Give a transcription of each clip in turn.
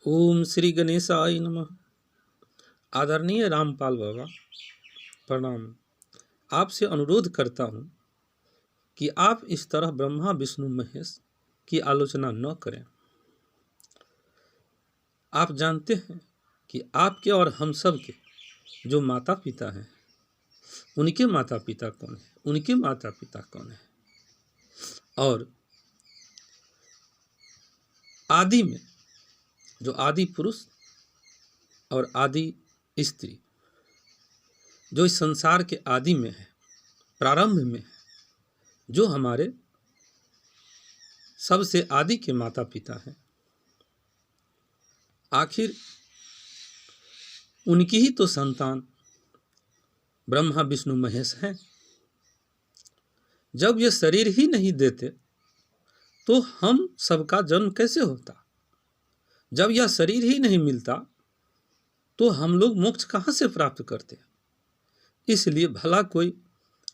ओम श्री गणेशाय नमः। आदरणीय रामपाल बाबा प्रणाम। आपसे अनुरोध करता हूँ कि आप इस तरह ब्रह्मा विष्णु महेश की आलोचना न करें। आप जानते हैं कि आपके और हम सब के जो माता पिता हैं उनके माता पिता कौन है, उनके माता पिता कौन है, और आदि में जो आदि पुरुष और आदि स्त्री जो इस संसार के आदि में है, प्रारंभ में है, जो हमारे सबसे आदि के माता पिता हैं, आखिर उनकी ही तो संतान ब्रह्मा विष्णु महेश हैं। जब ये शरीर ही नहीं देते तो हम सबका जन्म कैसे होता? जब यह शरीर ही नहीं मिलता तो हम लोग मोक्ष कहाँ से प्राप्त करते? इसलिए भला कोई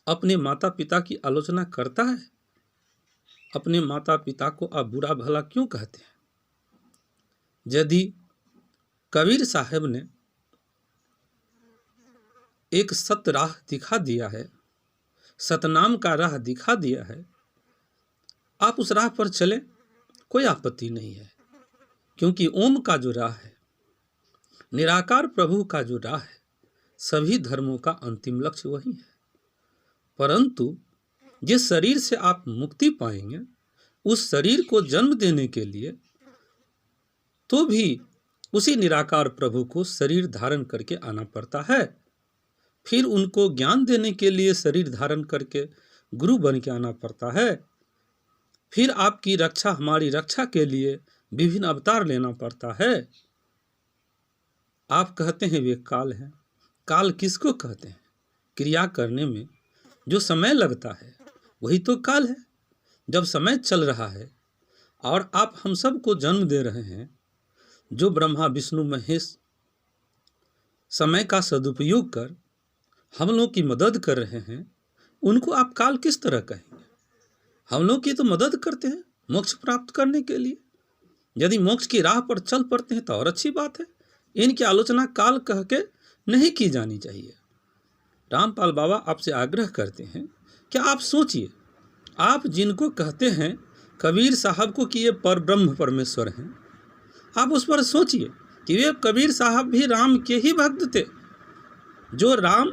अपने माता पिता की आलोचना करता है? अपने माता पिता को आप बुरा भला क्यों कहते हैं? यदि कबीर साहब ने एक सत राह दिखा दिया है, सतनाम का राह दिखा दिया है, आप उस राह पर चलें, कोई आपत्ति नहीं है। क्योंकि ओम का जो राह है, निराकार प्रभु का जो राह है, सभी धर्मों का अंतिम लक्ष्य वही है। परंतु जिस शरीर से आप मुक्ति पाएंगे, उस शरीर को जन्म देने के लिए तो भी उसी निराकार प्रभु को शरीर धारण करके आना पड़ता है। फिर उनको ज्ञान देने के लिए शरीर धारण करके गुरु बन के आना पड़ता है। फिर आपकी रक्षा, हमारी रक्षा के लिए विभिन्न अवतार लेना पड़ता है। आप कहते हैं वे काल हैं। काल किसको कहते हैं? क्रिया करने में जो समय लगता है वही तो काल है। जब समय चल रहा है और आप हम सबको जन्म दे रहे हैं, जो ब्रह्मा विष्णु महेश समय का सदुपयोग कर हम लोग की मदद कर रहे हैं, उनको आप काल किस तरह कहेंगे? हम लोग की तो मदद करते हैं मोक्ष प्राप्त करने के लिए। यदि मोक्ष की राह पर चल पड़ते हैं तो और अच्छी बात है। इनकी आलोचना काल कह के नहीं की जानी चाहिए। रामपाल बाबा आपसे आग्रह करते हैं कि आप सोचिए, आप जिनको कहते हैं कबीर साहब को कि ये पर ब्रह्म परमेश्वर हैं, आप उस पर सोचिए कि वे कबीर साहब भी राम के ही भक्त थे, जो राम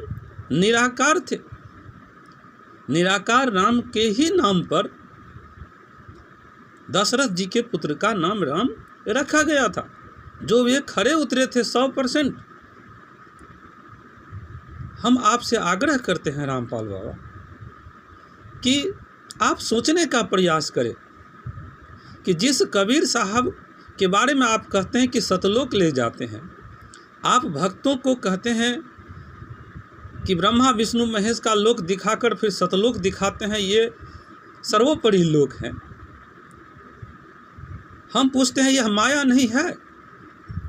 निराकार थे। निराकार राम के ही नाम पर दशरथ जी के पुत्र का नाम राम रखा गया था, जो वे खरे उतरे थे 100%। हम आपसे आग्रह करते हैं रामपाल बाबा कि आप सोचने का प्रयास करें कि जिस कबीर साहब के बारे में आप कहते हैं कि सतलोक ले जाते हैं, आप भक्तों को कहते हैं कि ब्रह्मा विष्णु महेश का लोक दिखाकर फिर सतलोक दिखाते हैं, ये सर्वोपरि लोक है। हम पूछते हैं यह माया नहीं है?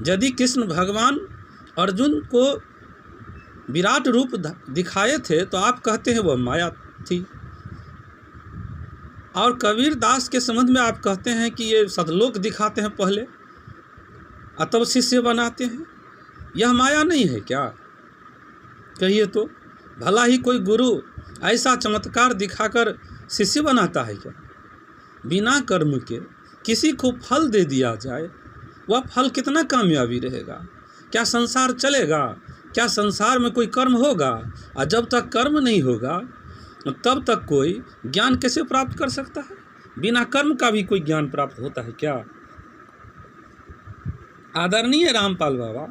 यदि कृष्ण भगवान अर्जुन को विराट रूप दिखाए थे तो आप कहते हैं वह माया थी, और कबीर दास के संबंध में आप कहते हैं कि ये सतलोक दिखाते हैं पहले और तब शिष्य बनाते हैं। यह माया नहीं है क्या? कहिए तो। भला ही कोई गुरु ऐसा चमत्कार दिखाकर शिष्य बनाता है क्या? बिना कर्म के किसी को फल दे दिया जाए, वह फल कितना कामयाबी रहेगा? क्या संसार चलेगा? क्या संसार में कोई कर्म होगा? और जब तक कर्म नहीं होगा तब तक कोई ज्ञान कैसे प्राप्त कर सकता है? बिना कर्म का भी कोई ज्ञान प्राप्त होता है क्या? आदरणीय रामपाल बाबा,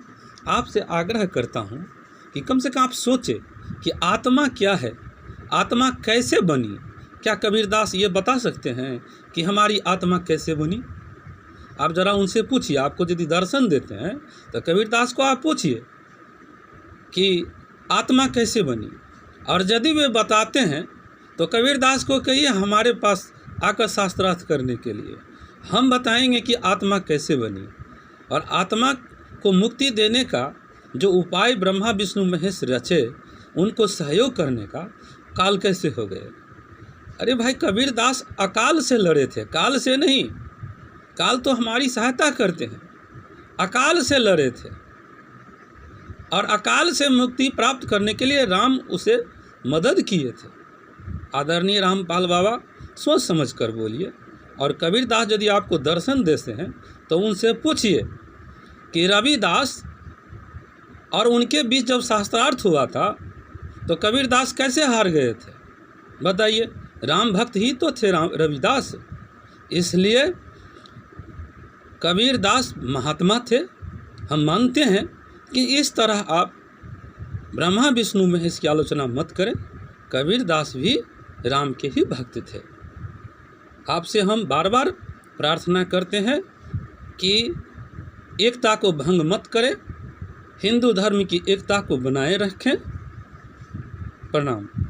आपसे आग्रह करता हूँ कि कम से कम आप सोचें कि आत्मा क्या है, आत्मा कैसे बनी। क्या कबीरदास ये बता सकते हैं कि हमारी आत्मा कैसे बनी? आप जरा उनसे पूछिए। आपको यदि दर्शन देते हैं तो कबीरदास को आप पूछिए कि आत्मा कैसे बनी, और यदि वे बताते हैं तो कबीरदास को कहिए हमारे पास आकर शास्त्रार्थ करने के लिए। हम बताएंगे कि आत्मा कैसे बनी, और आत्मा को मुक्ति देने का जो उपाय ब्रह्मा विष्णु महेश रचे, उनको सहयोग करने का काल कैसे हो गए। अरे भाई, कबीरदास अकाल से लड़े थे, काल से नहीं। काल तो हमारी सहायता करते हैं। अकाल से लड़े थे और अकाल से मुक्ति प्राप्त करने के लिए राम उसे मदद किए थे। आदरणीय रामपाल बाबा सोच समझ कर बोलिए। और कबीरदास यदि आपको दर्शन देते हैं तो उनसे पूछिए कि रविदास और उनके बीच जब शास्त्रार्थ हुआ था तो कबीरदास कैसे हार गए थे? बताइए। राम भक्त ही तो थे रविदास। इसलिए कबीरदास महात्मा थे। हम मानते हैं कि इस तरह आप ब्रह्मा विष्णु महेश की आलोचना मत करें। कबीरदास भी राम के ही भक्त थे। आपसे हम बार बार प्रार्थना करते हैं कि एकता को भंग मत करें, हिंदू धर्म की एकता को बनाए रखें। प्रणाम।